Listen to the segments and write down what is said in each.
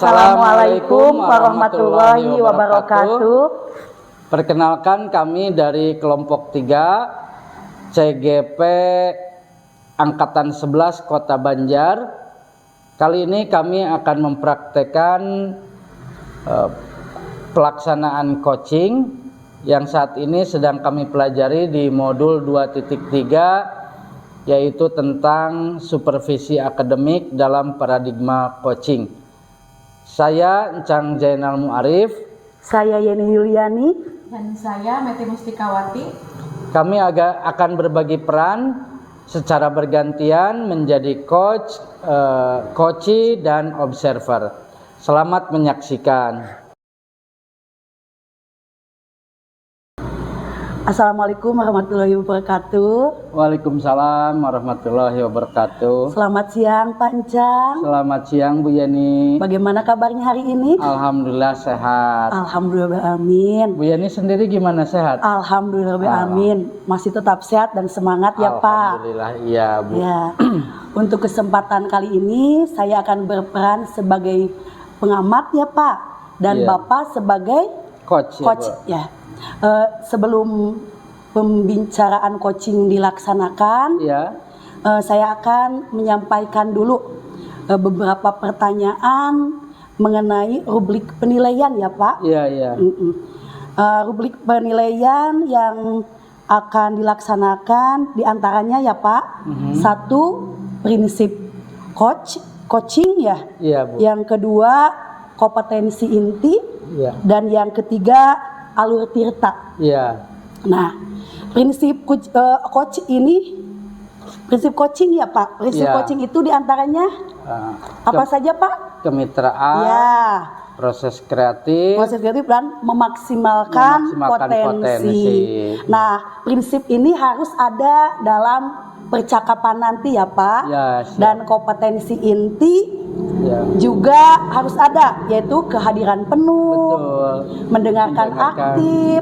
Assalamualaikum warahmatullahi wabarakatuh. Perkenalkan, kami dari kelompok 3 CGP Angkatan 11 Kota Banjar. Kali ini kami akan mempraktekkan pelaksanaan coaching yang saat ini sedang kami pelajari di modul 2.3, yaitu tentang supervisi akademik dalam paradigma coaching. Saya Encang Zainal Muarif. Saya Yeni Yuliani. Dan saya Meti Mustikawati. Kami akan berbagi peran secara bergantian menjadi coach, coachee, dan observer. Selamat menyaksikan. Assalamualaikum warahmatullahi wabarakatuh. Waalaikumsalam warahmatullahi wabarakatuh. Selamat siang Pak Encang. Selamat siang Bu Yeni. Bagaimana kabarnya hari ini? Alhamdulillah sehat. Alhamdulillah, amin. Bu Yeni sendiri gimana, sehat? Alhamdulillah, amin. Masih tetap sehat dan semangat ya Pak. Alhamdulillah, iya Bu. Ya. Untuk kesempatan kali ini saya akan berperan sebagai pengamat ya Pak, dan Iya. Bapak sebagai Coach ya. Sebelum pembicaraan coaching dilaksanakan, ya. Saya akan menyampaikan dulu beberapa pertanyaan mengenai rubrik penilaian ya Pak. Iya, iya. Rubrik penilaian yang akan dilaksanakan diantaranya ya Pak, satu, prinsip coaching ya. Iya Bu. Yang kedua, kompetensi inti. Iya. Dan yang ketiga, alur tirta. Iya. Nah, prinsip coaching ya Pak. Prinsip Ya. coaching itu diantaranya apa saja Pak? Kemitraan, Ya, proses kreatif, dan memaksimalkan potensi. Nah, prinsip ini harus ada dalam percakapan nanti ya Pak. Ya, siap. Dan kompetensi inti ya. juga harus ada, yaitu kehadiran penuh, Betul. mendengarkan aktif,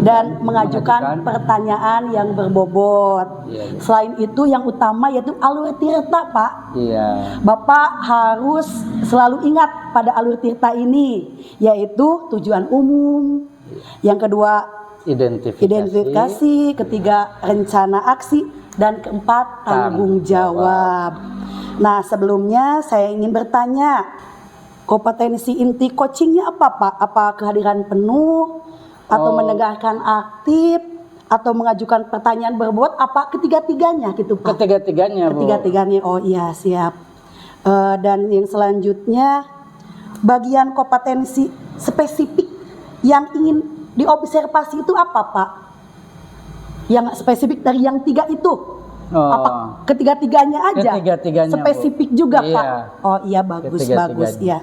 dan mengajukan pertanyaan yang berbobot. Iya. Selain itu yang utama yaitu alur tirta Pak. Iya. Bapak harus selalu ingat pada alur tirta ini, yaitu tujuan umum. Yang kedua, identifikasi. Ketiga, rencana aksi. Dan keempat, tanggung jawab. Nah, sebelumnya saya ingin bertanya, kompetensi inti coachingnya apa Pak? Apa kehadiran penuh, atau mendengarkan aktif, atau mengajukan pertanyaan berbobot, apa ketiga-tiganya gitu Pak? Ketiga-tiganya Bu. Ketiga-tiganya, oh iya siap. Dan yang selanjutnya, bagian kompetensi spesifik yang ingin diobservasi itu apa Pak? Yang spesifik dari yang tiga itu? Apa ketiga-tiganya aja? Ketiga-tiganya spesifik Bu. juga Iya. Pak? Oh iya, bagus Ketiga-tiganya. ya.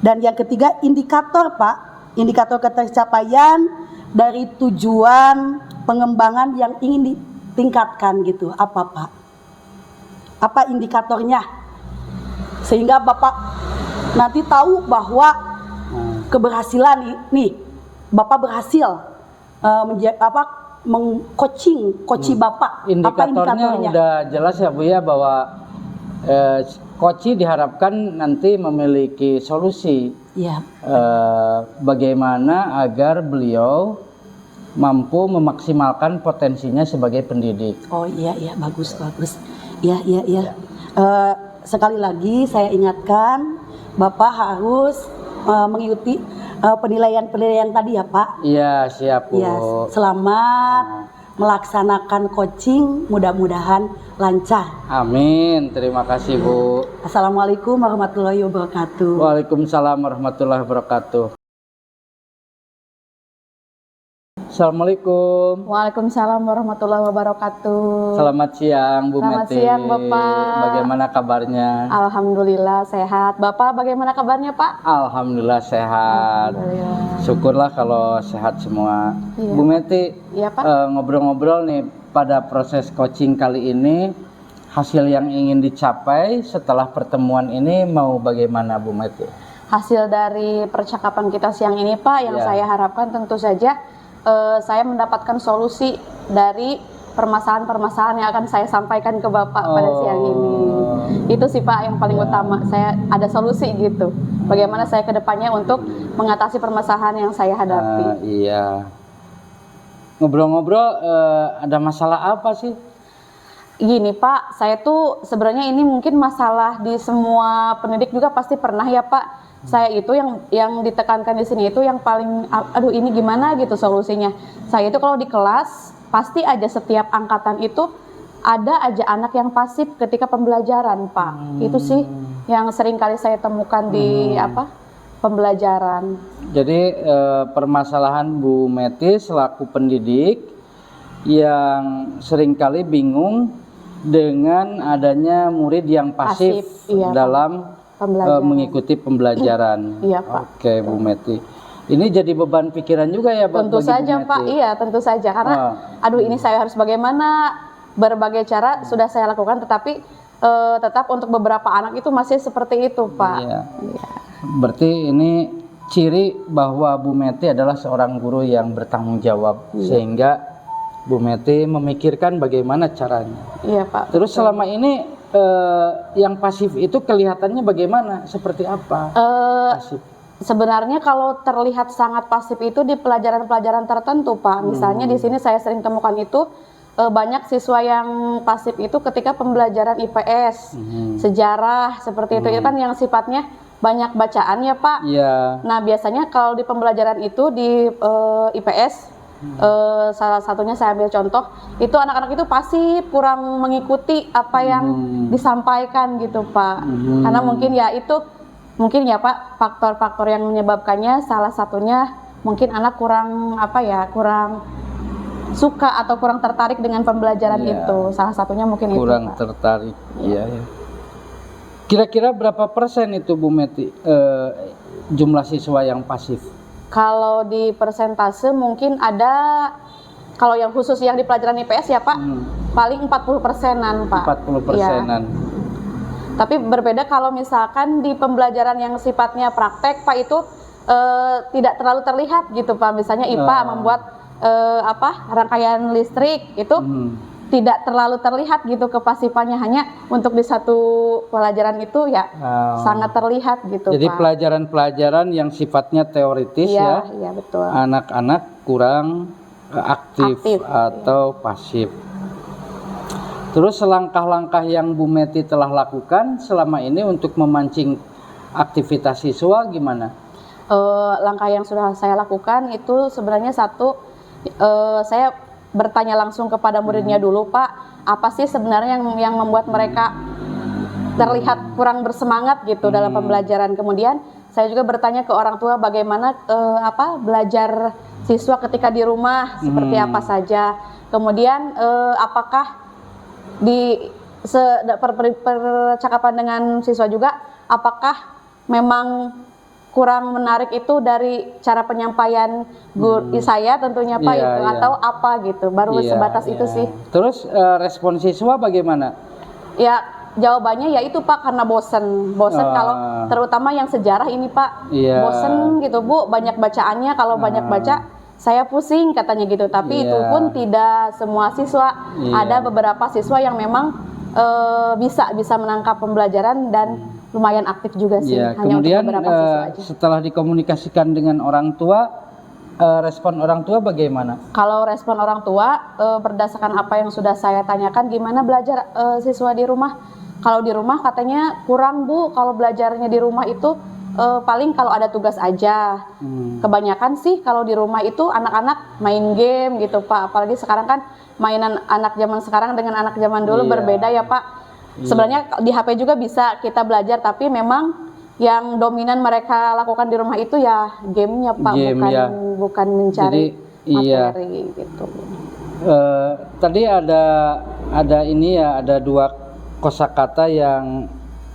Dan yang ketiga, indikator Pak. Indikator ketercapaian dari tujuan pengembangan yang ingin ditingkatkan gitu. Apa Pak? Apa indikatornya? Sehingga Bapak nanti tahu bahwa keberhasilan nih, Bapak berhasil coaching Bapak. Indikatornya udah jelas ya Bu ya, bahwa coachee diharapkan nanti memiliki solusi. Ya. Bagaimana agar beliau mampu memaksimalkan potensinya sebagai pendidik. Oh iya, bagus. Iya. Sekali lagi saya ingatkan, Bapak harus mengikuti penilaian tadi ya Pak. Iya, siap Bu. Ya, selamat melaksanakan coaching, mudah-mudahan lancar. Amin, terima kasih Bu. Assalamualaikum warahmatullahi wabarakatuh. Waalaikumsalam warahmatullahi wabarakatuh. Assalamualaikum. Waalaikumsalam warahmatullahi wabarakatuh. Selamat siang Bu Selamat Meti. siang Bapak. Bagaimana kabarnya? Alhamdulillah sehat. Bapak bagaimana kabarnya Pak? Alhamdulillah sehat. Alhamdulillah. Syukurlah kalau sehat semua. Iya. Bu Meti, Iya Pak. ngobrol-ngobrol nih, pada proses coaching kali ini, hasil yang ingin dicapai setelah pertemuan ini mau bagaimana Bu Meti? Hasil dari percakapan kita siang ini Pak, yang saya harapkan tentu saja saya mendapatkan solusi dari permasalahan-permasalahan yang akan saya sampaikan ke Bapak pada siang ini. Itu sih Pak yang paling utama. Saya ada solusi gitu. Bagaimana saya ke depannya untuk mengatasi permasalahan yang saya hadapi. Iya. Ngobrol-ngobrol, ada masalah apa sih? Gini Pak, saya tuh sebenarnya ini mungkin masalah di semua pendidik juga pasti pernah ya Pak. Saya itu yang ditekankan di sini itu yang paling, aduh ini gimana gitu solusinya. Saya itu kalau di kelas pasti aja setiap angkatan itu ada aja anak yang pasif ketika pembelajaran Pak. Itu sih yang sering kali saya temukan di pembelajaran. Jadi permasalahan Bu Meti selaku pendidik yang seringkali bingung dengan adanya murid yang pasif, iya, dalam mengikuti pembelajaran. Iya Pak. Oke Bu Meti, ini jadi beban pikiran juga ya Tentu bagi saja Bu Meti? Pak, iya tentu saja karena aduh ini saya harus bagaimana, berbagai cara sudah saya lakukan tetapi tetap untuk beberapa anak itu masih seperti itu Pak. Iya. Berarti ini ciri bahwa Bu Meti adalah seorang guru yang bertanggung jawab, sehingga Bu Meti memikirkan bagaimana caranya. Iya Pak. Terus selama ini yang pasif itu kelihatannya bagaimana? Seperti apa? Pasif. Sebenarnya kalau terlihat sangat pasif itu di pelajaran-pelajaran tertentu Pak. Misalnya di sini saya sering temukan itu banyak siswa yang pasif itu ketika pembelajaran IPS, sejarah seperti itu kan yang sifatnya banyak bacaan ya Pak. Iya. Nah biasanya kalau di pembelajaran itu di IPS salah satunya saya ambil contoh itu anak-anak itu pasif, kurang mengikuti apa yang disampaikan gitu Pak. Karena mungkin ya itu mungkin ya Pak faktor-faktor yang menyebabkannya salah satunya mungkin anak kurang kurang suka atau kurang tertarik dengan pembelajaran itu. Salah satunya mungkin kurang itu Pak. tertarik. Iya. Kira-kira berapa persen itu Bu Meti jumlah siswa yang pasif? Kalau di persentase mungkin ada, kalau yang khusus yang di pelajaran IPS ya Pak, paling 40%-an Pak. 40%-an. Ya. Tapi berbeda kalau misalkan di pembelajaran yang sifatnya praktek Pak itu tidak terlalu terlihat gitu Pak. Misalnya IPA membuat rangkaian listrik itu tidak terlalu terlihat gitu kepasifannya, hanya untuk di satu pelajaran itu ya sangat terlihat gitu Jadi Pak. pelajaran-pelajaran yang sifatnya teoritis ya, Iya betul. anak-anak kurang aktif atau pasif. Terus langkah-langkah yang Bu Meti telah lakukan selama ini untuk memancing aktivitas siswa gimana? Langkah yang sudah saya lakukan itu sebenarnya satu, saya bertanya langsung kepada muridnya dulu Pak, apa sih sebenarnya yang membuat mereka terlihat kurang bersemangat gitu dalam pembelajaran. Kemudian saya juga bertanya ke orang tua bagaimana belajar siswa ketika di rumah seperti apa saja. Kemudian apakah di percakapan dengan siswa juga apakah memang kurang menarik itu dari cara penyampaian guru saya tentunya Pak atau apa gitu, baru sebatas itu sih. Terus respon siswa bagaimana? Ya jawabannya ya itu Pak, karena bosen kalau terutama yang sejarah ini Pak, bosen gitu Bu, banyak bacaannya, kalau banyak baca saya pusing katanya gitu. Tapi itu pun tidak semua siswa, ada beberapa siswa yang memang bisa menangkap pembelajaran dan lumayan aktif juga sih. Hanya kemudian untuk beberapa siswa aja. Setelah dikomunikasikan dengan orang tua, respon orang tua bagaimana? Kalau respon orang tua berdasarkan apa yang sudah saya tanyakan, gimana belajar siswa di rumah? Kalau di rumah katanya kurang Bu, kalau belajarnya di rumah itu paling kalau ada tugas aja. Kebanyakan sih kalau di rumah itu anak-anak main game gitu Pak. Apalagi sekarang kan mainan anak zaman sekarang dengan anak zaman dulu berbeda ya Pak. Sebenarnya di HP juga bisa kita belajar, tapi memang yang dominan mereka lakukan di rumah itu ya gamenya Pak, bukan mencari materi gitu. Tadi ada ini ya, ada dua kosakata yang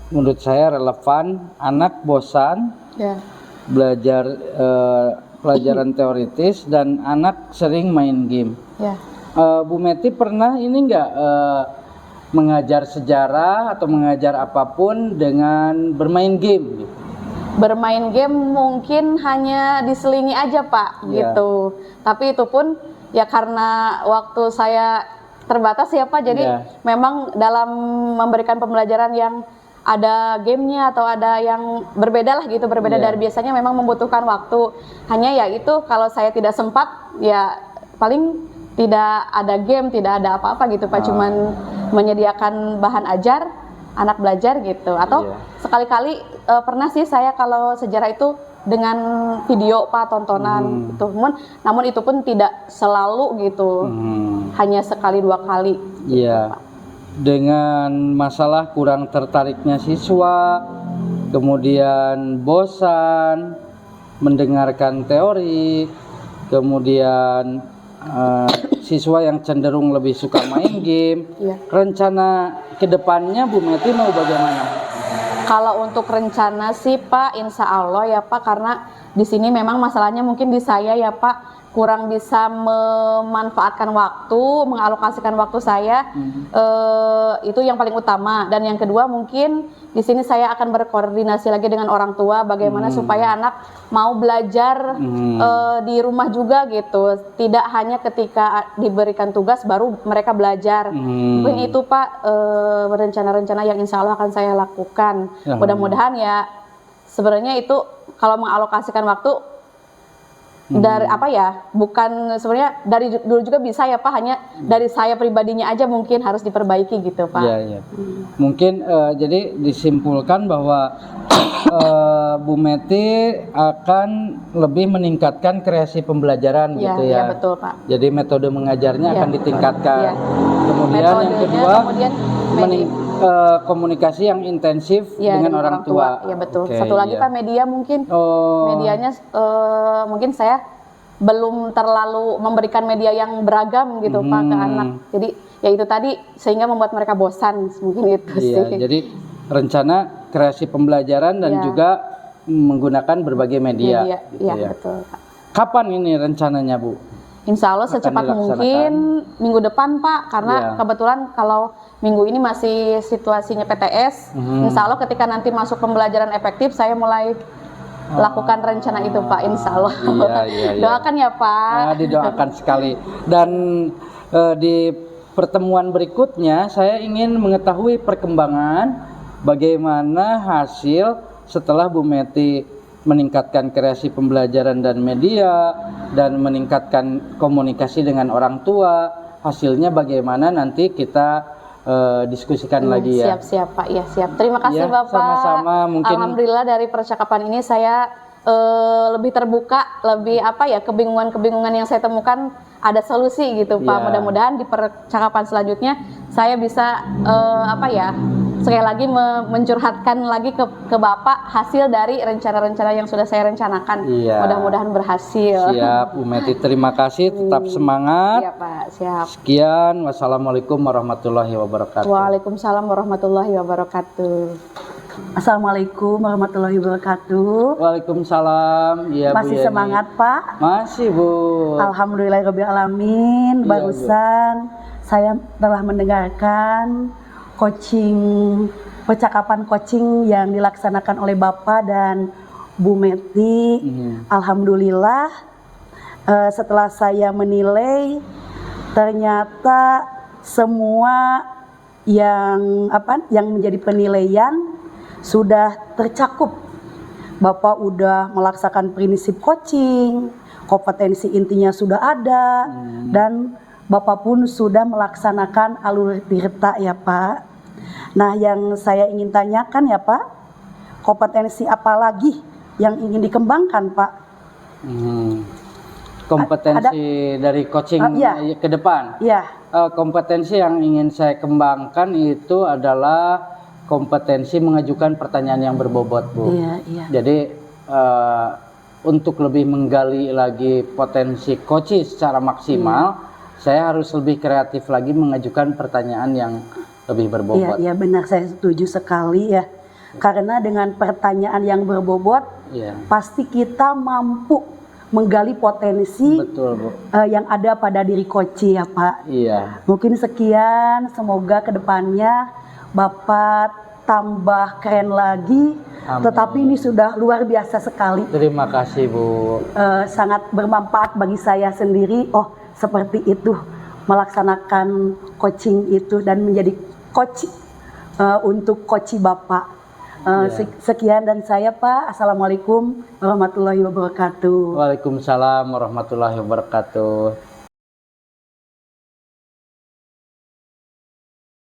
menurut saya relevan. Anak bosan belajar pelajaran teoritis dan anak sering main game. Bu Meti pernah ini enggak mengajar sejarah atau mengajar apapun dengan bermain game gitu? Bermain game mungkin hanya diselingi aja Pak gitu. Tapi itu pun ya karena waktu saya terbatas ya Pak. Jadi memang dalam memberikan pembelajaran yang ada gamenya atau ada yang berbeda lah gitu, berbeda dari biasanya, memang membutuhkan waktu. Hanya ya itu, kalau saya tidak sempat ya paling tidak ada game, tidak ada apa-apa gitu Pak, cuman menyediakan bahan ajar, anak belajar gitu. Atau sekali-kali pernah sih saya kalau sejarah itu dengan video Pak, tontonan gitu. Namun itu pun tidak selalu gitu, hanya sekali dua kali. Iya. Gitu, Dengan masalah kurang tertariknya siswa, kemudian bosan mendengarkan teori, kemudian siswa yang cenderung lebih suka main game. Rencana kedepannya Bu Meti mau bagaimana? Kalau untuk rencana sih Pak, insya Allah ya Pak, karena di sini memang masalahnya mungkin di saya ya Pak, kurang bisa memanfaatkan waktu, mengalokasikan waktu saya, itu yang paling utama. Dan yang kedua mungkin di sini saya akan berkoordinasi lagi dengan orang tua, bagaimana supaya anak mau belajar di rumah juga gitu, tidak hanya ketika diberikan tugas baru mereka belajar. Mungkin itu Pak, rencana-rencana yang insya Allah akan saya lakukan. Mudah-mudahan ya, sebenarnya itu kalau mengalokasikan waktu dari apa ya, bukan sebenarnya dari dulu juga bisa ya Pak, hanya dari saya pribadinya aja mungkin harus diperbaiki gitu Pak. Iya. Mungkin jadi disimpulkan bahwa Bu Meti akan lebih meningkatkan kreasi pembelajaran gitu ya. Iya betul Pak. Jadi metode mengajarnya akan ditingkatkan. Kemudian yang kedua, komunikasi yang intensif dengan orang tua. Ya betul. Satu lagi Pak, media mungkin. Medianya mungkin saya belum terlalu memberikan media yang beragam gitu Pak ke anak. Jadi ya itu tadi, sehingga membuat mereka bosan, mungkin itu sih. Jadi rencana kreasi pembelajaran dan juga menggunakan berbagai media. Iya betul Pak. Kapan ini rencananya Bu? Insya Allah secepat mungkin minggu depan Pak, karena kebetulan kalau minggu ini masih situasinya PTS. Insya Allah ketika nanti masuk pembelajaran efektif, saya mulai lakukan rencana itu Pak, insya Allah. Doakan ya Pak. Didoakan sekali. Dan di pertemuan berikutnya saya ingin mengetahui perkembangan bagaimana hasil setelah Bu Meti meningkatkan kreasi pembelajaran dan media dan meningkatkan komunikasi dengan orang tua. Hasilnya bagaimana nanti kita diskusikan lagi ya. Siap Pak, ya siap. Terima kasih Bapak. Sama-sama. Mungkin alhamdulillah dari percakapan ini saya lebih terbuka, lebih kebingungan yang saya temukan ada solusi gitu Pak. Mudah-mudahan di percakapan selanjutnya saya bisa sekali lagi mencurhatkan lagi ke Bapak hasil dari rencana-rencana yang sudah saya rencanakan. Mudah-mudahan berhasil. Siap Bu Meti, terima kasih, tetap semangat. Iya Pak, siap. Sekian, wassalamualaikum warahmatullahi wabarakatuh. Waalaikumsalam warahmatullahi wabarakatuh. Assalamualaikum warahmatullahi wabarakatuh. Waalaikumsalam. Ya, masih Bu semangat Pak? Masih Bu. Alhamdulillahirrahmanirrahim. Barusan saya telah mendengarkan percakapan coaching yang dilaksanakan oleh Bapak dan Bu Meti. Alhamdulillah, setelah saya menilai, ternyata semua yang menjadi penilaian sudah tercakup. Bapak udah melaksanakan prinsip coaching, kompetensi intinya sudah ada, dan Bapak pun sudah melaksanakan alur tirta ya Pak. Nah, yang saya ingin tanyakan ya Pak, kompetensi apa lagi yang ingin dikembangkan Pak? Kompetensi dari coaching ke depan? Iya. Kompetensi yang ingin saya kembangkan itu adalah kompetensi mengajukan pertanyaan yang berbobot Bu. Iya. Jadi untuk lebih menggali lagi potensi coaching secara maksimal, saya harus lebih kreatif lagi mengajukan pertanyaan yang lebih berbobot. Iya benar, saya setuju sekali ya. Karena dengan pertanyaan yang berbobot, pasti kita mampu menggali potensi yang ada pada diri coaching ya Pak. Iya. Mungkin sekian, semoga kedepannya Bapak tambah keren lagi. Amin. Tetapi ini sudah luar biasa sekali. Terima kasih Bu. Sangat bermanfaat bagi saya sendiri. Oh, seperti itu melaksanakan coaching itu dan menjadi coach untuk coach Bapak. Sekian dan saya Pak. Assalamualaikum warahmatullahi wabarakatuh. Waalaikumsalam warahmatullahi wabarakatuh.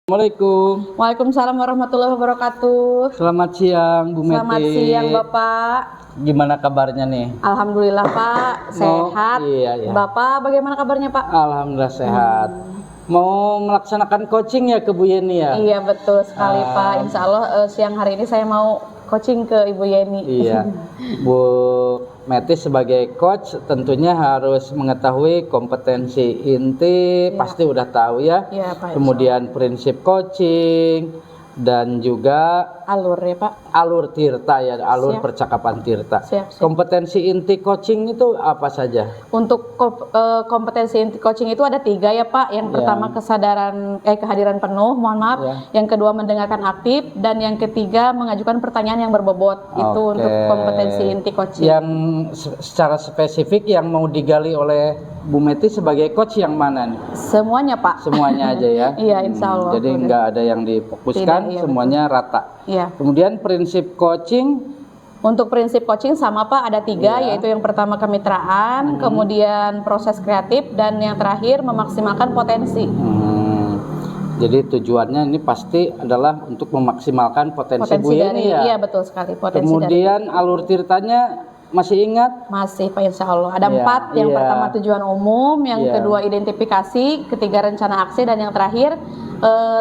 Assalamualaikum. Waalaikumsalam warahmatullahi wabarakatuh. Selamat siang Bu Meti. Selamat siang Bapak. Gimana kabarnya nih? Alhamdulillah Pak, sehat. Iya. Bapak bagaimana kabarnya Pak? Alhamdulillah sehat. Mau melaksanakan coaching ya ke Bu Yeni ya? Iya betul sekali Pak. Insya Allah siang hari ini saya mau coaching ke Ibu Yeni. Iya. Bu Meti sebagai coach tentunya harus mengetahui kompetensi inti, pasti udah tahu ya. Iya Pak. Kemudian prinsip coaching dan juga Alur ya Pak. alur tirta ya, alur Siap. percakapan tirta. Siap. Kompetensi inti coaching itu apa saja? Untuk kompetensi inti coaching itu ada 3 ya Pak. Yang pertama kehadiran penuh, mohon maaf. Yang kedua mendengarkan aktif, dan yang ketiga mengajukan pertanyaan yang berbobot. Itu untuk kompetensi inti coaching. Yang secara spesifik yang mau digali oleh Bu Meti sebagai coach yang mana nih? Semuanya Pak. Semuanya aja ya. Iya insya Allah. Jadi nggak ada yang difokuskan, Tidak, iya, semuanya rata. Iya. Kemudian prinsip coaching. Untuk prinsip coaching sama Pak, ada 3, yaitu yang pertama kemitraan, kemudian proses kreatif, dan yang terakhir memaksimalkan potensi. Jadi tujuannya ini pasti adalah untuk memaksimalkan potensi Bu Yeni ya. Iya betul sekali, potensi. Kemudian alur tirtanya masih ingat? Masih Pak insya Allah. Ada 4, yang pertama tujuan umum, yang kedua identifikasi, ketiga rencana aksi, dan yang terakhir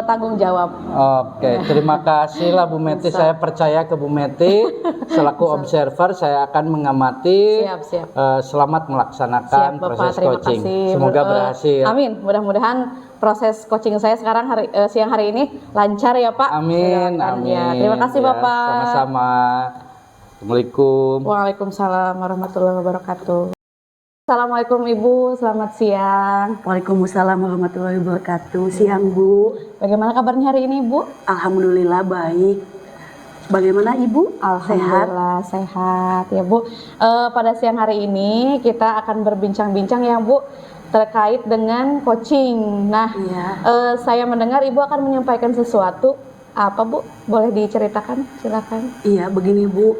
tanggung jawab. Oke, terima kasih lah Bu Meti. Saya percaya ke Bu Meti selaku observer, saya akan mengamati. Siap. Selamat melaksanakan proses coaching. Kasih. Semoga berhasil. Amin. Mudah-mudahan proses coaching saya sekarang siang hari ini lancar ya Pak. Amin. Ya, terima kasih Bapak. Sama-sama. Assalamualaikum. Waalaikumsalam warahmatullahi wabarakatuh. Assalamualaikum Ibu, selamat siang. Waalaikumsalam warahmatullahi wabarakatuh. Siang Bu. Bagaimana kabarnya hari ini Bu? Alhamdulillah baik. Bagaimana Ibu? Alhamdulillah sehat ya Bu. Pada siang hari ini kita akan berbincang-bincang ya Bu terkait dengan coaching. Nah, saya mendengar Ibu akan menyampaikan sesuatu. Apa Bu? Boleh diceritakan? Silakan. Iya, begini Bu.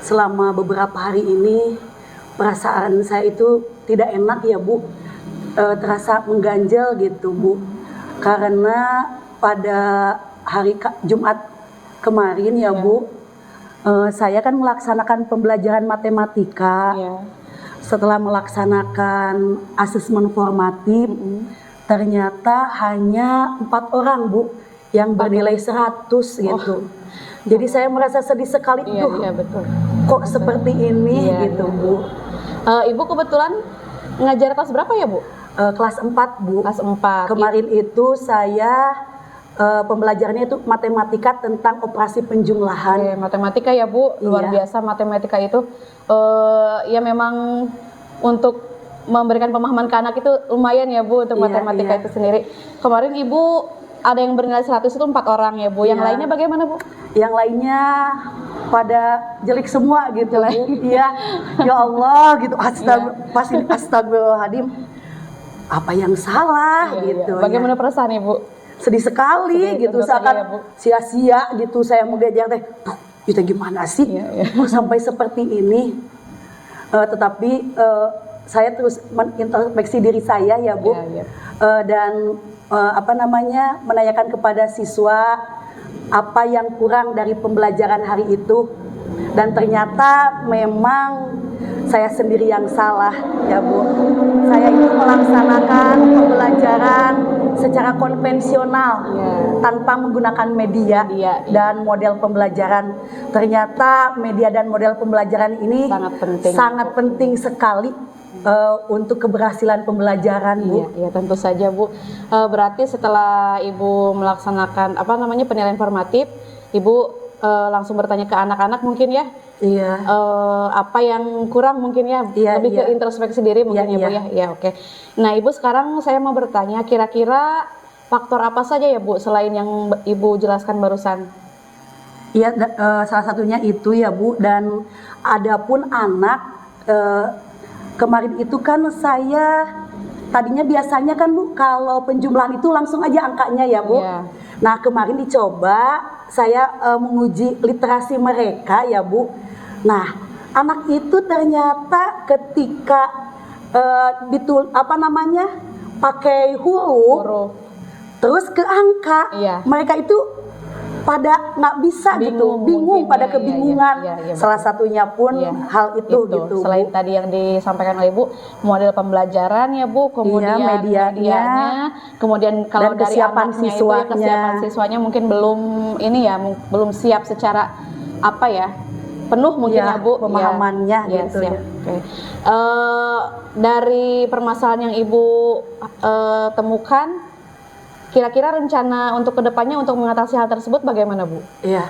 Selama beberapa hari ini perasaan saya itu tidak enak ya Bu, terasa mengganjal gitu Bu, karena pada hari Jumat kemarin ya Bu, saya kan melaksanakan pembelajaran matematika. Setelah melaksanakan asesmen formatif, ternyata hanya 4 orang Bu yang bernilai 100 gitu. Jadi saya merasa sedih sekali. Iya betul. Kok seperti ini gitu Bu. Ibu kebetulan ngajar kelas berapa ya Bu? Kelas 4 Bu. Kelas 4. Kemarin itu saya pembelajarannya itu matematika tentang operasi penjumlahan. Matematika ya Bu, luar biasa matematika itu. Ya memang untuk memberikan pemahaman ke anak itu lumayan ya Bu untuk matematika itu sendiri. Kemarin Ibu ada yang bernilai 100 itu 4 orang ya Bu. Yang lainnya bagaimana Bu? Yang lainnya pada jelek semua gitu Bu. Iya. Ya Allah gitu. Astagfirullahaladzim. Apa yang salah gitu. Bagaimana perasaan Ibu? Sedih sekali gitu, seakan sia-sia gitu saya mengajar teh. Kita gimana sih? Kok sampai seperti ini? Tetapi saya terus mengintrospeksi diri saya ya Bu. Dan menanyakan kepada siswa apa yang kurang dari pembelajaran hari itu, dan ternyata memang saya sendiri yang salah ya Bu. Saya itu melaksanakan pembelajaran secara konvensional tanpa menggunakan media dan model pembelajaran. Ternyata media dan model pembelajaran ini sangat penting sekali untuk keberhasilan pembelajaran Bu. Iya tentu saja Bu. Berarti setelah Ibu melaksanakan penilaian formatif, Ibu langsung bertanya ke anak-anak mungkin ya. Iya. Apa yang kurang mungkin ya, lebih ke introspeksi diri mungkin ya Bu ya. Ya oke. Nah Ibu sekarang saya mau bertanya, kira-kira faktor apa saja ya Bu selain yang Ibu jelaskan barusan? Iya, salah satunya itu ya Bu, dan adapun anak kemarin itu kan saya tadinya biasanya kan Bu kalau penjumlahan itu langsung aja angkanya ya Bu. Iya. Nah kemarin dicoba saya menguji literasi mereka ya Bu. Nah anak itu ternyata ketika pakai huruf terus ke angka, Iya. mereka itu pada nggak bisa bingung mungkin, pada ya, kebingungan. iya, Salah satunya pun Iya. hal itu gitu. Selain Bu. tadi yang disampaikan oleh Ibu, model pembelajaran ya Bu, kemudian Iya, medianya, kemudian kalau dan dari kesiapan anaknya itu ya, siswanya. kesiapan siswanya mungkin belum ini ya, belum siap secara apa ya, penuh mungkin Iya, ya Bu, pemahamannya ya, gitu siap. ya. Oke. Dari permasalahan yang Ibu temukan, kira-kira rencana untuk kedepannya untuk mengatasi hal tersebut bagaimana Bu? Iya.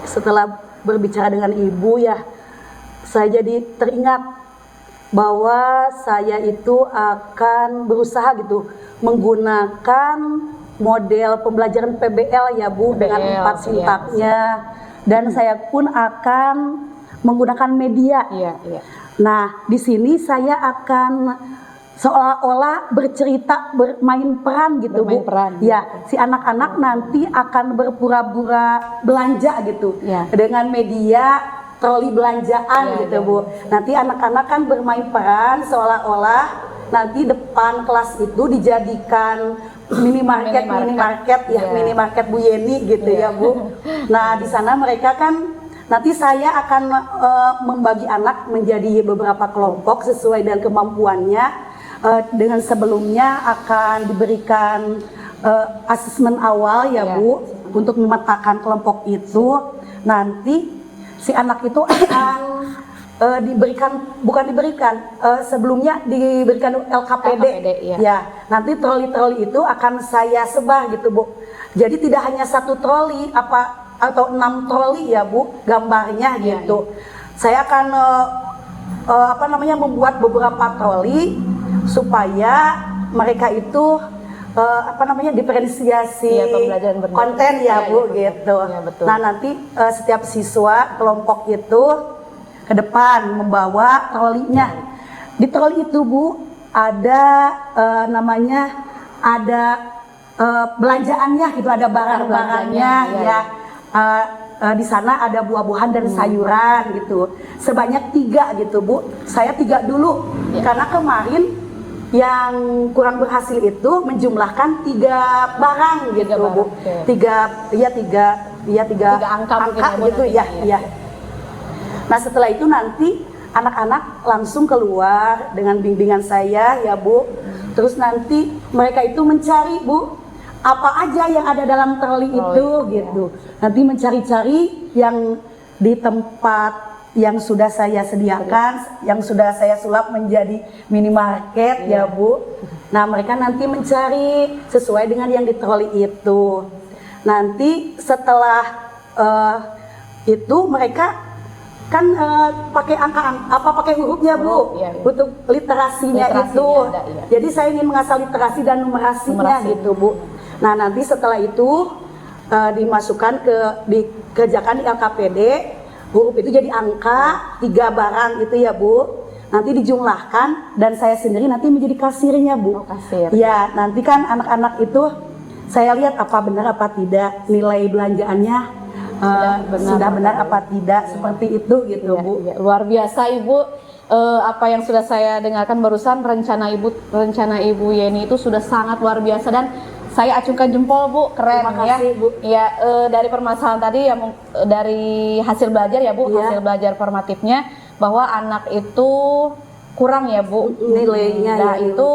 Setelah berbicara dengan Ibu ya, saya jadi teringat bahwa saya itu akan berusaha gitu menggunakan model pembelajaran PBL ya Bu, dengan 4 sintaknya, dan saya pun akan menggunakan media. Iya, iya. Nah, di sini saya akan seolah-olah bercerita, bermain peran gitu Bermain Bu. peran. Ya, si anak-anak nanti akan berpura-pura belanja gitu Ya. dengan media troli belanjaan Ya, gitu ya, Bu. Nanti anak-anak kan bermain peran seolah-olah nanti depan kelas itu dijadikan minimarket ya, Ya. minimarket Bu Yeni gitu ya Bu. Nah, di sana mereka kan nanti saya akan membagi anak menjadi beberapa kelompok sesuai dengan kemampuannya. Dengan sebelumnya akan diberikan asesmen awal ya Bu, untuk memetakan kelompok itu. Nanti si anak itu akan sebelumnya diberikan LKPD, ya. ya. Nanti troli-troli itu akan saya sebar gitu Bu. Jadi tidak hanya satu troli atau 6 troli ya Bu gambarnya gitu. Saya akan membuat beberapa troli supaya mereka itu diferensiasi konten ya Bu gitu. Ya, betul. Nah nanti setiap siswa kelompok itu ke depan membawa trolinya. Di troli itu Bu ada ada belanjaannya gitu, ada barang-barangnya ya. Di sana ada buah-buahan dan sayuran gitu, sebanyak 3 gitu Bu. Saya 3 dulu karena kemarin yang kurang berhasil itu menjumlahkan 3 barang gitu Bu. Tiga angka gitu ya. Nah setelah itu nanti anak-anak langsung keluar dengan bimbingan saya ya Bu. Terus nanti mereka itu mencari Bu apa aja yang ada dalam troli itu gitu. Nanti mencari-cari yang di tempat yang sudah saya sediakan, yang sudah saya sulap menjadi minimarket ya Bu. Nah mereka nanti mencari sesuai dengan yang di troli itu. Nanti setelah itu mereka kan pakai pakai hurufnya Bu, untuk literasinya itu. Jadi saya ingin mengasah literasi dan numerasinya gitu Bu. Nah nanti setelah itu dimasukkan dikerjakan di LKPD, huruf itu jadi angka 3 barang itu ya Bu. Nanti dijumlahkan dan saya sendiri nanti menjadi kasirnya Bu. Kasir. Ya nanti kan anak-anak itu saya lihat apa benar apa tidak nilai belanjaannya sudah benar apa tidak, seperti itu gitu Bu. Ya, luar biasa Ibu. Apa yang sudah saya dengarkan barusan, rencana Ibu Yeni itu sudah sangat luar biasa dan saya acungkan jempol Bu, keren. Terima kasih, ya. Bu. Ya, dari permasalahan tadi ya, dari hasil belajar ya Bu, hasil belajar formatifnya bahwa anak itu kurang ya Bu nilainya. Nah itu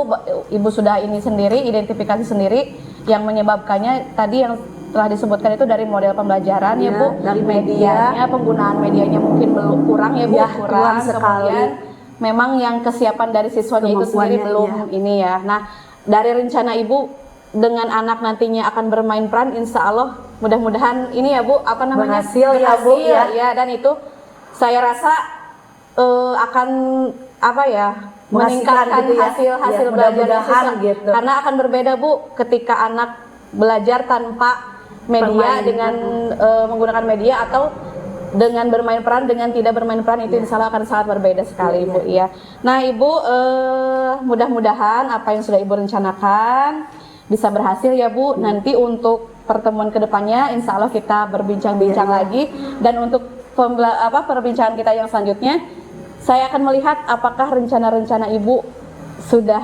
Ibu sudah ini sendiri, identifikasi sendiri yang menyebabkannya tadi yang telah disebutkan itu dari model pembelajaran ya Bu, dari medianya, penggunaan medianya mungkin belum kurang ya Bu, kurang sekali. Kemudian memang yang kesiapan dari siswanya itu sendiri belum ini ya. Nah dari rencana Ibu dengan anak nantinya akan bermain peran, insya Allah mudah-mudahan ini ya Bu, berhasil ya Bu ya, dan itu saya rasa akan meningkatkan gitu hasil belajar siswa gitu. Karena akan berbeda Bu ketika anak belajar tanpa media dengan menggunakan media atau dengan bermain peran dengan tidak bermain peran itu insya Allah akan sangat berbeda sekali Ibu ya. Nah Ibu mudah-mudahan apa yang sudah Ibu rencanakan bisa berhasil ya Bu. Nanti untuk pertemuan kedepannya insya Allah kita berbincang-bincang lagi, dan untuk perbincangan kita yang selanjutnya saya akan melihat apakah rencana-rencana Ibu sudah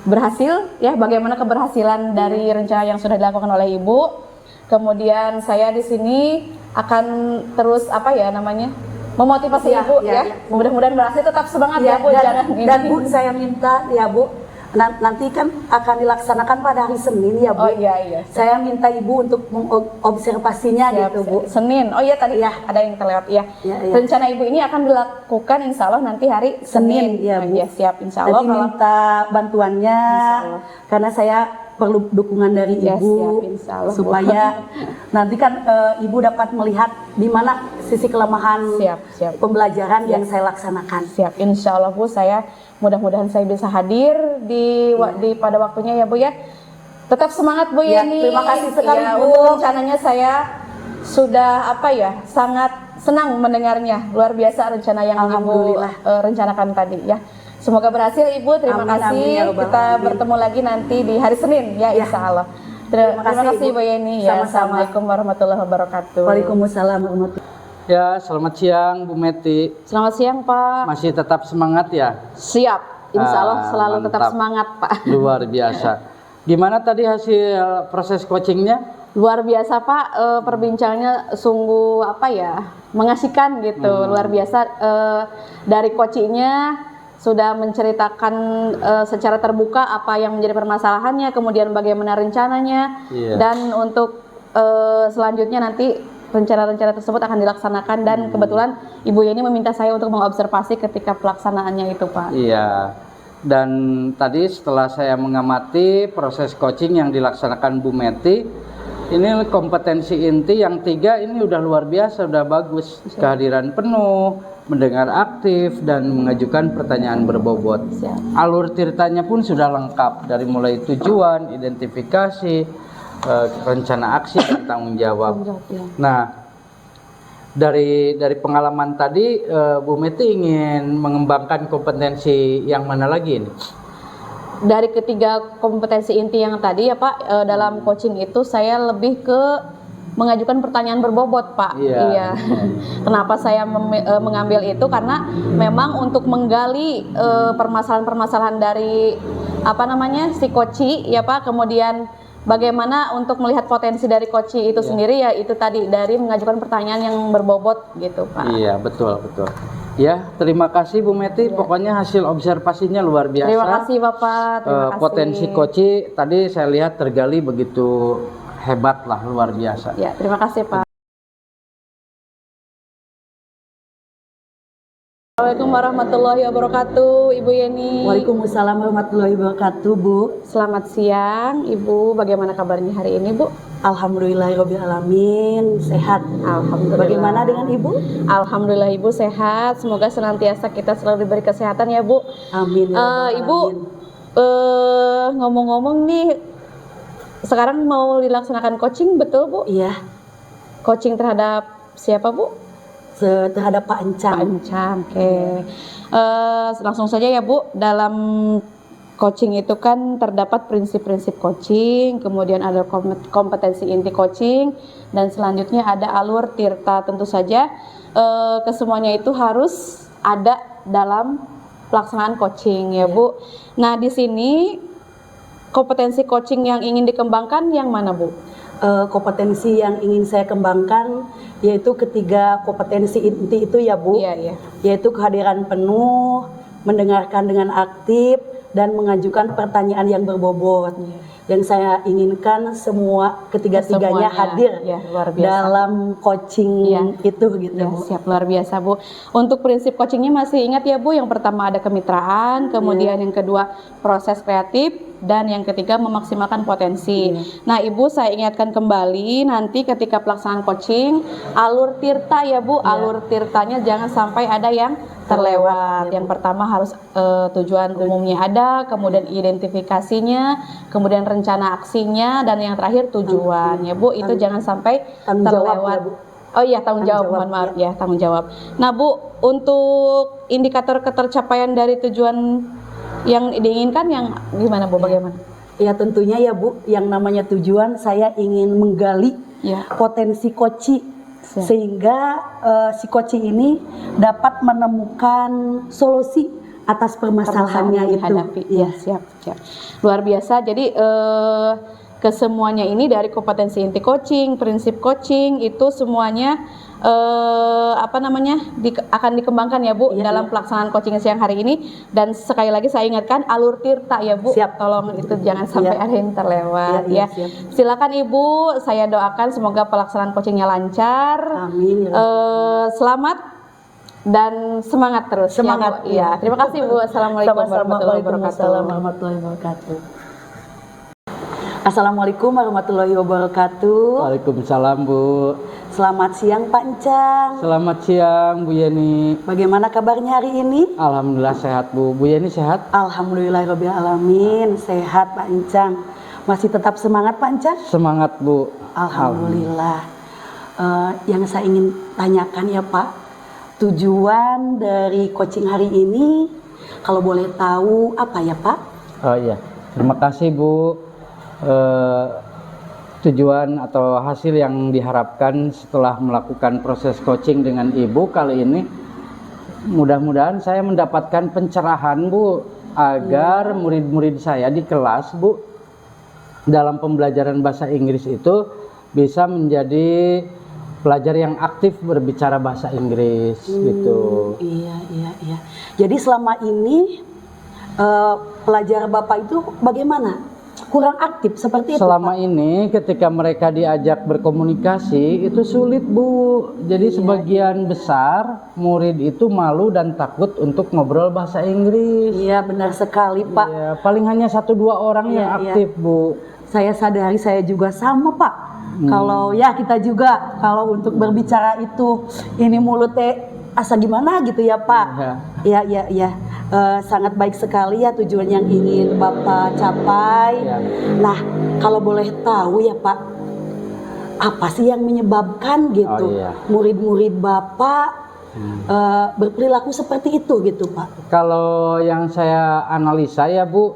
berhasil ya, bagaimana keberhasilan dari rencana yang sudah dilakukan oleh Ibu. Kemudian saya di sini akan terus memotivasi Ibu ya. Mudah-mudahan berhasil, tetap semangat ya Bu. Dan Bu, saya minta ya Bu, nanti kan akan dilaksanakan pada hari Senin ya Bu. Oh iya. Saya minta Ibu untuk mengobservasinya gitu Bu. Senin. Oh iya tadi ada yang terlewat ya. Rencana Ibu ini akan dilakukan insya Allah nanti hari Senin. Ya Bu. Ya, siap insya Allah. Nanti minta bantuannya karena saya perlu dukungan dari Ibu siap, supaya nanti kan Ibu dapat melihat di mana sisi kelemahan pembelajaran yang saya laksanakan. Siap, insya Allah Bu, saya mudah-mudahan saya bisa hadir di pada waktunya ya Bu ya. Tetap semangat Bu Yeni. Terima kasih sekali Bu. Untuk rencananya saya sudah sangat senang mendengarnya. Luar biasa rencana yang Ibu rencanakan tadi ya. Semoga berhasil Ibu, terima kasih. Kita bertemu lagi nanti di hari Senin ya, insya Allah. Terima kasih Ibu Yeni ya. Assalamualaikum warahmatullahi wabarakatuh. Waalaikumsalam warahmatullahi wabarakatuh. Ya, selamat siang Bu Meti. Selamat siang Pak. Masih tetap semangat ya? Siap, insya Allah selalu mantap. tetap semangat Pak. Luar biasa. Gimana tadi hasil proses coachingnya? Luar biasa Pak, perbincangannya sungguh mengasihkan gitu. Luar biasa, dari coachingnya sudah menceritakan secara terbuka apa yang menjadi permasalahannya, kemudian bagaimana rencananya, dan untuk selanjutnya nanti rencana-rencana tersebut akan dilaksanakan, dan kebetulan Ibu Yeni meminta saya untuk mengobservasi ketika pelaksanaannya itu Pak. Iya, dan tadi setelah saya mengamati proses coaching yang dilaksanakan Bu Meti, ini kompetensi inti yang 3 ini udah luar biasa, udah bagus. Kehadiran penuh, mendengar aktif, dan mengajukan pertanyaan berbobot. Alur ceritanya pun sudah lengkap, dari mulai tujuan, identifikasi, rencana aksi, dan tanggung jawab. Nah, dari pengalaman tadi, Bu Meti ingin mengembangkan kompetensi yang mana lagi ini? Dari ketiga kompetensi inti yang tadi ya Pak, dalam coaching itu saya lebih ke mengajukan pertanyaan berbobot Pak. Iya. Kenapa saya mengambil itu? Karena memang untuk menggali permasalahan-permasalahan dari si coach ya Pak. Kemudian bagaimana untuk melihat potensi dari coach itu sendiri, ya itu tadi dari mengajukan pertanyaan yang berbobot gitu Pak. Iya, betul. Ya, terima kasih Bu Meti. Pokoknya hasil observasinya luar biasa. Terima kasih Bapak. Terima kasih. Potensi coach tadi saya lihat tergali begitu hebat lah, luar biasa. Ya, terima kasih Pak. Assalamualaikum warahmatullahi wabarakatuh, Ibu Yeni. Waalaikumsalam warahmatullahi wabarakatuh, Bu. Selamat siang, Ibu. Bagaimana kabarnya hari ini, Bu? Alhamdulillahirobbilalamin, sehat. Alhamdulillah. Bagaimana dengan Ibu? Alhamdulillah Ibu sehat. Semoga senantiasa kita selalu diberi kesehatan ya Bu. Amin. Ibu, ngomong-ngomong nih, sekarang mau dilaksanakan coaching, betul Bu? Iya. Coaching terhadap siapa Bu? Terhadap Pak Encang. Pak Encang, oke. Langsung saja ya Bu, dalam coaching itu kan terdapat prinsip-prinsip coaching, kemudian ada kompetensi inti coaching, dan selanjutnya ada alur tirta. Tentu saja kesemuanya itu harus ada dalam pelaksanaan coaching ya Bu. Nah di sini kompetensi coaching yang ingin dikembangkan yang mana Bu? Kompetensi yang ingin saya kembangkan yaitu ketiga kompetensi inti itu ya Bu. Iya. Yaitu kehadiran penuh, mendengarkan dengan aktif, dan mengajukan pertanyaan yang berbobot. Yang saya inginkan ketiga-tiganya hadir luar biasa. dalam coaching itu gitu Bu. Siap, luar biasa Bu. Untuk prinsip coachingnya masih ingat ya Bu, yang pertama ada kemitraan, kemudian yang kedua proses kreatif, dan yang ketiga memaksimalkan potensi. Nah Ibu, saya ingatkan kembali nanti ketika pelaksanaan coaching, alur tirta ya Bu, alur tirtanya jangan sampai ada yang terlewat. Yang pertama harus tujuan umumnya ada, kemudian identifikasinya, kemudian rencana aksinya, dan yang terakhir tujuan ya Bu. Itu jangan sampai terlewat. Oh iya, tanggung jawab, mohon maaf ya, tanggung jawab. Nah Bu, untuk indikator ketercapaian dari tujuan yang diinginkan yang gimana Bu, bagaimana? Ya tentunya ya Bu, yang namanya tujuan saya ingin menggali Ya. potensi koci Siap. sehingga si koci ini dapat menemukan solusi atas permasalahannya yang itu. dihadapi. Ya, siap, siap. Luar biasa. Jadi kesemuanya ini dari kompetensi inti coaching, prinsip coaching itu semuanya akan dikembangkan ya Bu Iya, dalam iya. pelaksanaan coaching siang hari ini. Dan sekali lagi saya ingatkan alur tirta ya Bu. Siap. Tolong itu jangan sampai Iya. ada yang terlewat Iya, ya. siap. Silakan Ibu, saya doakan semoga pelaksanaan coachingnya lancar. Amin. Selamat dan semangat terus. Semangat, ya, Bu. Iya. Terima kasih Bu. Assalamualaikum warahmatullahi wabarakatuh. warahmatullahi wabarakatuh. Assalamualaikum warahmatullahi wabarakatuh. Waalaikumsalam Bu. Selamat siang Pak Encang. Selamat siang Bu Yeni. Bagaimana kabarnya hari ini? Alhamdulillah sehat Bu. Bu Yeni sehat? Alhamdulillahirobbilalamin, sehat Pak Encang. Masih tetap semangat Pak Encang? Semangat Bu. Alhamdulillah. Yang saya ingin tanyakan ya Pak, tujuan dari coaching hari ini, kalau boleh tahu apa ya Pak? Oh iya, terima kasih Bu. Tujuan atau hasil yang diharapkan setelah melakukan proses coaching dengan Ibu kali ini, mudah-mudahan saya mendapatkan pencerahan Bu, agar murid-murid saya di kelas Bu dalam pembelajaran bahasa Inggris itu bisa menjadi pelajar yang aktif berbicara bahasa Inggris gitu. Iya. Jadi selama ini pelajar Bapak itu bagaimana? Kurang aktif seperti itu Selama Pak? ini ketika mereka diajak berkomunikasi itu sulit Bu. Jadi sebagian besar murid itu malu dan takut untuk ngobrol bahasa Inggris. Iya benar sekali Pak. Ya, paling hanya 1-2 orang yang Iya, iya. aktif Bu. Saya sadari saya juga sama Pak. Kalau ya kita juga kalau untuk berbicara itu ini mulutnya asa gimana gitu ya Pak. Iya. Sangat baik sekali ya tujuan yang ingin Bapak capai. Ya. Nah kalau boleh tahu ya Pak, apa sih yang menyebabkan gitu Oh, iya. murid-murid Bapak berperilaku seperti itu gitu Pak? Kalau yang saya analisa ya Bu,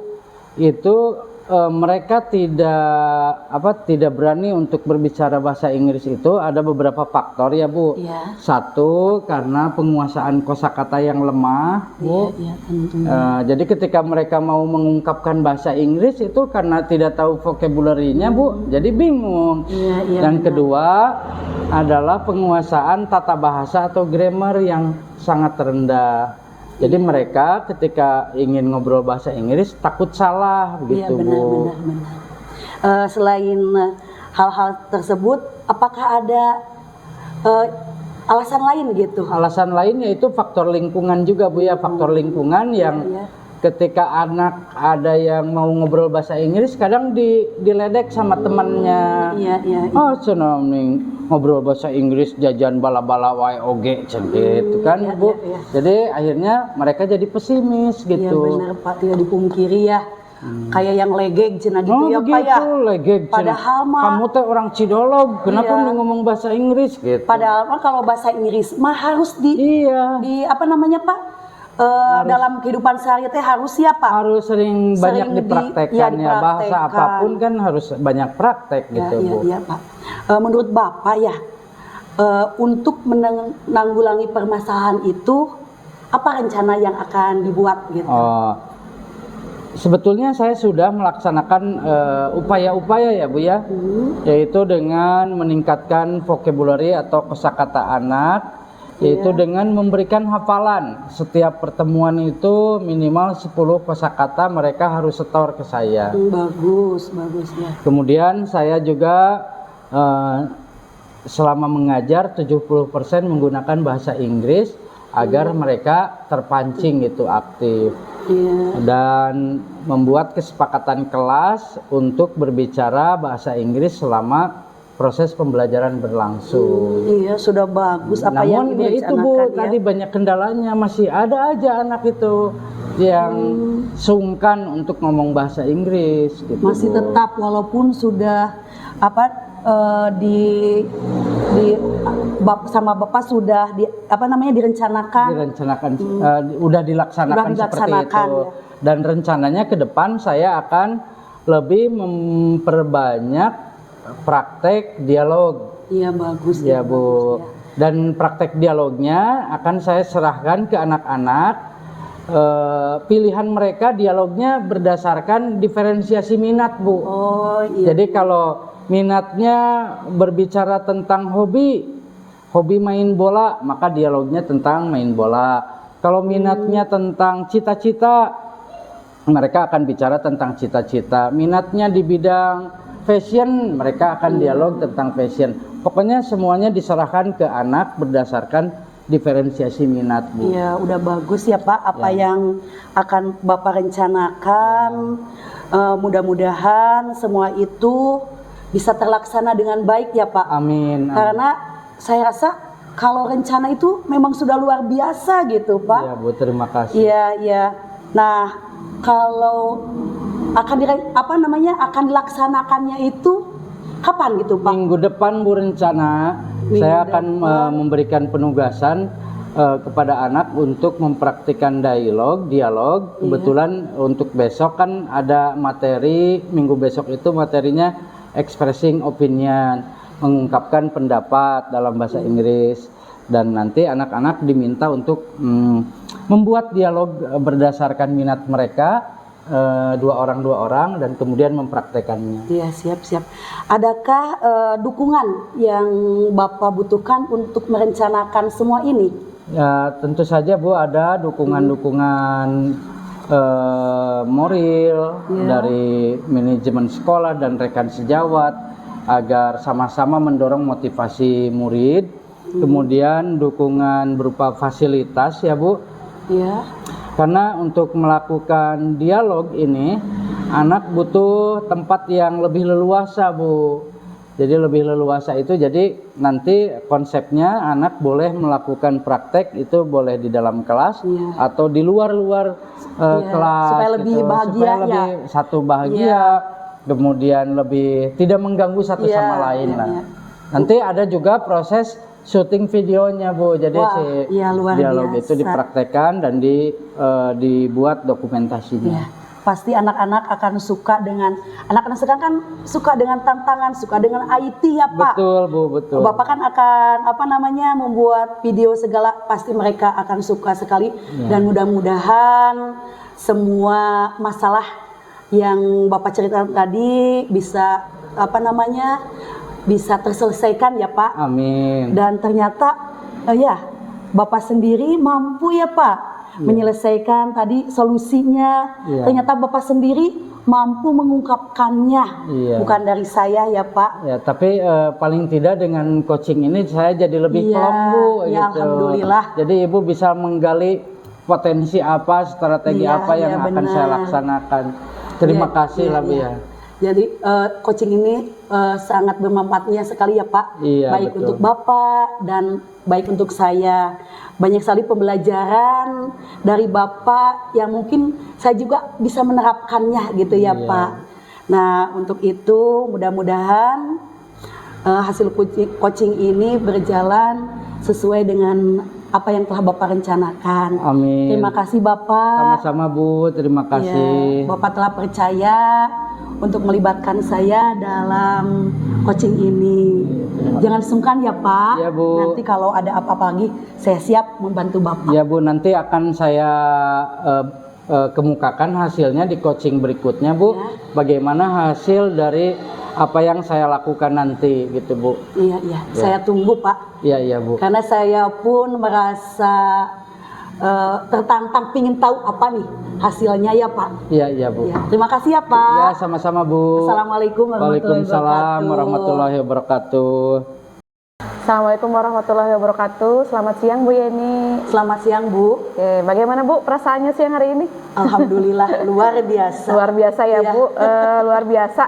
itu mereka tidak berani untuk berbicara bahasa Inggris itu ada beberapa faktor ya Bu. Iya. Satu, karena penguasaan kosakata yang lemah Bu. Iya tentunya. Jadi ketika mereka mau mengungkapkan bahasa Inggris itu karena tidak tahu vocabulary-nya Bu, jadi bingung. Iya, Dan benar. kedua adalah penguasaan tata bahasa atau grammar yang sangat rendah. Jadi mereka ketika ingin ngobrol bahasa Inggris takut salah Iya begitu Bu. benar. Selain hal-hal tersebut, apakah ada alasan lain gitu? Alasan lain yaitu faktor lingkungan juga Bu ya, faktor lingkungan yang Iya. ketika anak ada yang mau ngobrol bahasa Inggris kadang diledek sama temannya. Iya. Oh, senang ngobrol bahasa Inggris jajan bala-bala wae oge gitu kan iya, Bu. iya. Jadi akhirnya mereka jadi pesimis Iya gitu. benar Pak, tidak dipungkiri ya. Kayak yang legeg cina gitu Oh ya begitu, Pak ya. legeg. Padahal mah- kamu teh orang Cidolog, kenapa Iya. lu ngomong bahasa Inggris gitu? Padahal mah kalau bahasa Inggris mah harus Iya. di apa namanya Pak? Dalam kehidupan sehari-hari teh harus ya Pak. Harus sering banyak Sering dipraktekkan ya, bahasa dipraktekkan. apapun kan harus banyak praktek gitu Bu. Iya Pak. Menurut Bapak ya, untuk menanggulangi permasalahan itu apa rencana yang akan dibuat gitu? Oh, sebetulnya saya sudah melaksanakan upaya-upaya ya Bu ya, yaitu dengan meningkatkan vocabulary atau kosakata anak, yaitu dengan memberikan hafalan. Setiap pertemuan itu minimal 10 kosakata mereka harus setor ke saya. Bagus ya. Kemudian saya juga selama mengajar 70% menggunakan bahasa Inggris agar mereka terpancing gitu aktif. Iya. Dan membuat kesepakatan kelas untuk berbicara bahasa Inggris selama proses pembelajaran berlangsung. Iya, sudah bagus apa yang Namun Ibu ya itu Bu, rencanakan, tadi banyak kendalanya, masih ada aja anak itu yang sungkan untuk ngomong bahasa Inggris gitu. Masih Bu. tetap walaupun sudah apa sama Bapak sudah direncanakan. Udah dilaksanakan seperti itu. Ya. Dan rencananya ke depan saya akan lebih memperbanyak praktek dialog. Iya, bagus ya, Bu. Bagus, ya. Dan praktek dialognya akan saya serahkan ke anak-anak. Pilihan mereka dialognya berdasarkan diferensiasi minat, Bu. Oh, iya. Jadi kalau minatnya berbicara tentang hobi main bola, maka dialognya tentang main bola. Kalau minatnya tentang cita-cita, mereka akan bicara tentang cita-cita. Minatnya di bidang fashion, mereka akan dialog tentang fashion. Pokoknya semuanya diserahkan ke anak berdasarkan diferensiasi minat, Bu. Iya, udah bagus ya Pak. Apa yang akan Bapak rencanakan, mudah-mudahan semua itu bisa terlaksana dengan baik ya Pak. Amin. Karena saya rasa kalau rencana itu memang sudah luar biasa gitu Pak. Iya, Bu, terima kasih. Iya, iya. Nah, kalau akan dilaksanakannya itu kapan gitu Pak? Minggu depan, Bu, rencana saya akan memberikan penugasan kepada anak untuk mempraktikkan dialog. Kebetulan untuk besok kan ada materi, minggu besok itu materinya expressing opinion, mengungkapkan pendapat dalam bahasa Inggris. Dan nanti anak-anak diminta untuk membuat dialog berdasarkan minat mereka, dua orang dan kemudian mempraktekannya. Iya, siap. Adakah dukungan yang Bapak butuhkan untuk merencanakan semua ini? Ya, tentu saja Bu, ada dukungan moral dari manajemen sekolah dan rekan sejawat agar sama-sama mendorong motivasi murid. Kemudian dukungan berupa fasilitas ya Bu. Iya. Karena untuk melakukan dialog ini anak butuh tempat yang lebih leluasa, Bu. Jadi lebih leluasa itu, jadi nanti konsepnya anak boleh melakukan praktek itu boleh di dalam kelas atau di luar kelas supaya lebih gitu. bahagia, supaya lebih satu bahagia, kemudian lebih tidak mengganggu satu sama lain lah. Nanti ada juga proses syuting videonya, Bu. Jadi dialog itu dipraktekkan dan dibuat dokumentasinya. Pasti anak-anak akan suka dengan anak-anak sekarang kan suka dengan tantangan, suka dengan IT ya Pak. Betul, Bu, betul. Bapak kan akan membuat video segala, pasti mereka akan suka sekali. Dan mudah-mudahan semua masalah yang Bapak ceritakan tadi bisa bisa terselesaikan ya Pak. Amin. Dan ternyata Bapak sendiri mampu ya Pak menyelesaikan tadi solusinya. Ternyata Bapak sendiri mampu mengungkapkannya. Bukan dari saya ya Pak. Ya, tapi paling tidak dengan coaching ini saya jadi lebih plong, Bu, gitu. Alhamdulillah. Jadi Ibu bisa menggali potensi apa, strategi apa yang akan saya laksanakan. Terima kasih lah Bu ya. Jadi coaching ini sangat bermanfaatnya sekali ya Pak. Baik betul. untuk Bapak dan baik untuk saya. Banyak sekali pembelajaran dari Bapak yang mungkin saya juga bisa menerapkannya gitu ya Pak. Nah, untuk itu mudah-mudahan hasil coaching ini berjalan sesuai dengan apa yang telah Bapak rencanakan. Amin. Terima kasih Bapak. Sama-sama Bu, terima kasih. Bapak telah percaya untuk melibatkan saya dalam coaching ini. Jangan sungkan ya Pak. Ya, Bu. Nanti kalau ada apa-apa lagi, saya siap membantu Bapak. Ya Bu, nanti akan saya kemukakan hasilnya di coaching berikutnya Bu. Bagaimana hasil dari apa yang saya lakukan nanti gitu Bu. Iya. Saya tunggu Pak. Iya Bu. Karena saya pun merasa tertantang pingin tahu apa nih hasilnya ya Pak. Iya Bu. Terima kasih ya Pak. Ya, sama-sama Bu. Assalamualaikum Waalaikumsalam warahmatullahi wabarakatuh. Assalamualaikum warahmatullahi wabarakatuh. Selamat siang Bu Yeni. Selamat siang Bu. Oke, bagaimana Bu perasaannya siang hari ini? Alhamdulillah luar biasa. Luar biasa ya Bu, luar biasa.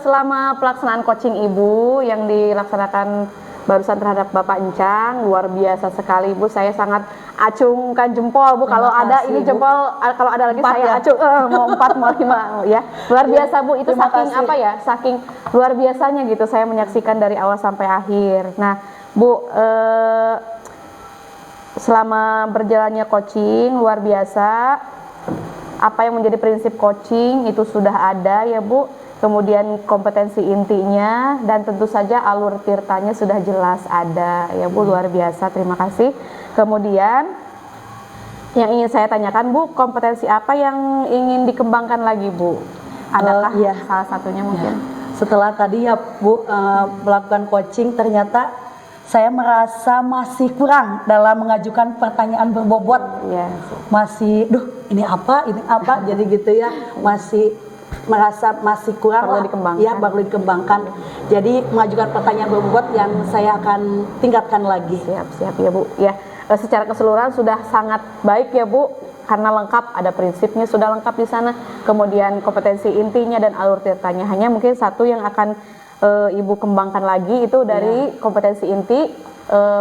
Selama pelaksanaan coaching Ibu yang dilaksanakan barusan terhadap Bapak Encang, luar biasa sekali Bu. Saya sangat acungkan jempol Bu. Kalau Terima ada kasih, ini Bu. jempol, kalau ada lagi 4 saya ya? acung, mau 4 mau 5 ya. Luar biasa Bu, itu Terima saking kasih. apa ya? Saking luar biasanya gitu saya menyaksikan dari awal sampai akhir. Nah, Bu, selama berjalannya coaching luar biasa. Apa yang menjadi prinsip coaching itu sudah ada ya Bu. Kemudian kompetensi intinya dan tentu saja alur tirtanya sudah jelas ada ya Bu, luar biasa, terima kasih. Kemudian yang ingin saya tanyakan Bu, kompetensi apa yang ingin dikembangkan lagi Bu? Adakah Iya. salah satunya mungkin? Setelah tadi ya Bu melakukan coaching, ternyata saya merasa masih kurang dalam mengajukan pertanyaan berbobot. Iya. Masih, ini apa, jadi gitu ya. Masih merasa masih kurang Perlu lah. dikembangkan. Ya, perlu dikembangkan. Jadi mengajukan pertanyaan berbobot yang saya akan tingkatkan lagi. Siap ya Bu. Ya, secara keseluruhan sudah sangat baik ya Bu, karena lengkap, ada prinsipnya sudah lengkap di sana. Kemudian kompetensi intinya dan alur tirtanya. Hanya mungkin satu yang akan Ibu kembangkan lagi itu dari kompetensi inti,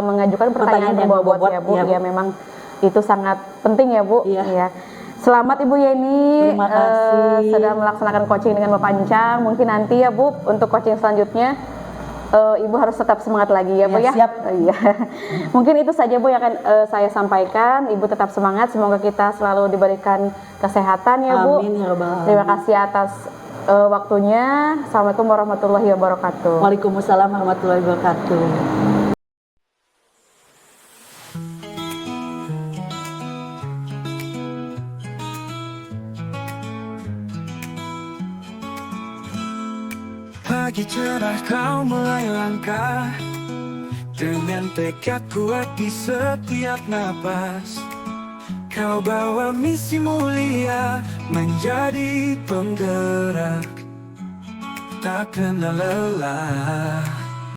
mengajukan pertanyaan Pertanyaan yang berbobot ya Bu. berbobot, ya, Ya memang itu sangat penting ya Bu. Iya. Ya. Selamat Ibu Yeni, Terima kasih. sedang melaksanakan coaching dengan Bapak Encang. Mungkin nanti ya Bu untuk coaching selanjutnya Ibu harus tetap semangat lagi ya Bu Ya, ya. siap. Iya. Mungkin itu saja Bu yang akan saya sampaikan. Ibu tetap semangat. Semoga kita selalu diberikan kesehatan ya Bu. Amin ya Rabbal alamin. Terima kasih atas waktunya. Assalamualaikum warahmatullahi wabarakatuh. Waalaikumsalam warahmatullahi wabarakatuh. Pagi cerah kau mulai langkah dengan tekad kuat di setiap napas. Kau bawa misi mulia menjadi penggerak tak kenal lelah.